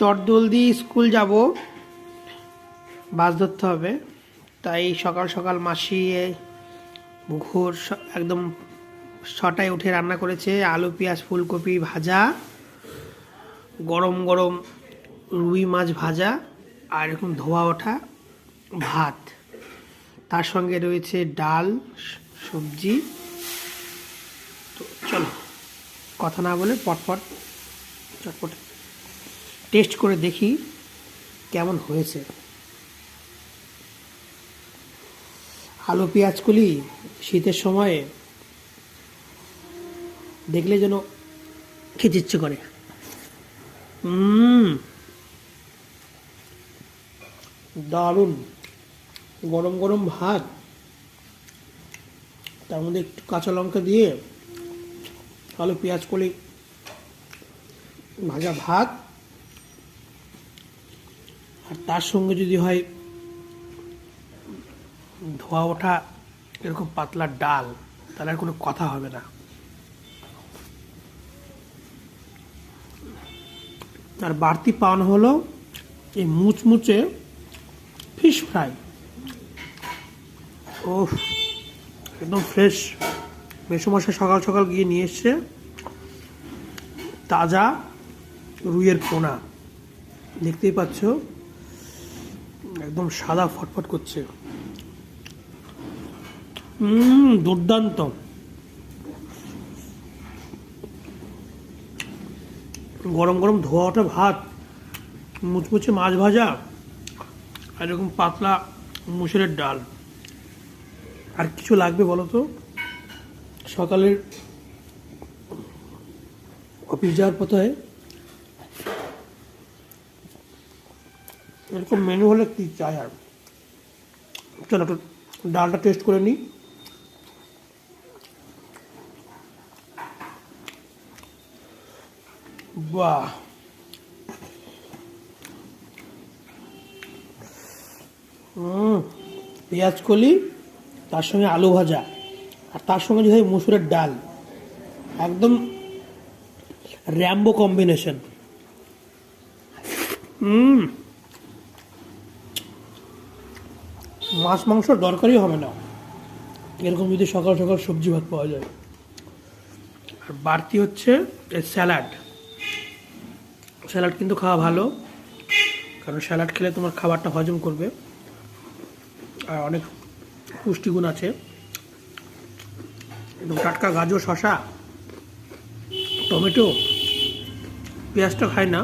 চটজলদি স্কুল যাব, বাস ধরতে হবে। তাই সকাল সকাল মাসি ঘোর একদম 6টায় উঠে রান্না করেছে আলু পেঁয়াজ ফুলকপি ভাজা, গরম গরম রুই মাছ ভাজা, আর এরকম ধোয়া ওঠা ভাত। তার সঙ্গে রয়েছে ডাল, সবজি। তো চলো কথা না বলে পটপট চটপট টেস্ট করে দেখি কেমন হয়েছে। আলু পেঁয়াজকলি শীতের সময়ে দেখলে যেন খেতে ইচ্ছে করে। দারুণ গরম গরম ভাত, তার মধ্যে একটু কাঁচা লঙ্কা দিয়ে আলু পেঁয়াজ কলি ভাজা ভাত, আর তার সঙ্গে যদি হয় ধোয়া ওঠা এরকম পাতলা ডাল, তাহলে আর কোনো কথা হবে না। আর বাড়তি পাওনা হলো এই মুচমুচে ফিশ ফ্রাই। ও একদম ফ্রেশ, মেসোমশাই সকাল সকাল গিয়ে নিয়ে এসছে তাজা রুইয়ের পোনা। দেখতেই পাচ্ছ একদম সাদা ফটফট করছে। দুর্দান্ত। গরম গরম ধোয়া ওঠা ভাত, মুচমুচে মাছ ভাজা, আর এরকম পাতলা মুসুরের ডাল। আর কিছু লাগবে বলো তো? সকালের অফিস যাওয়ার পথে এরকম মেনু হলে কি চাই আর। চলো একটু ডালটা টেস্ট করে নিই। বাহ, পেঁয়াজ কলি, তার সঙ্গে আলু ভাজা, আর তার সঙ্গে যদি হয় মুসুরের ডাল, একদম র্যাম্বো কম্বিনেশন। মাছ মাংস দরকারই হবে না এরকম যদি সকাল সকাল সবজি ভাত পাওয়া যায়। আর বাড়তি হচ্ছে স্যালাড। স্যালাড কিন্তু খাওয়া ভালো, কারণ স্যালাড খেলে তোমার খাবারটা হজম করবে, আর অনেক পুষ্টিগুণ আছে। একদম টাটকা গাজর, শসা, টমেটো, পেঁয়াজটা খায় না।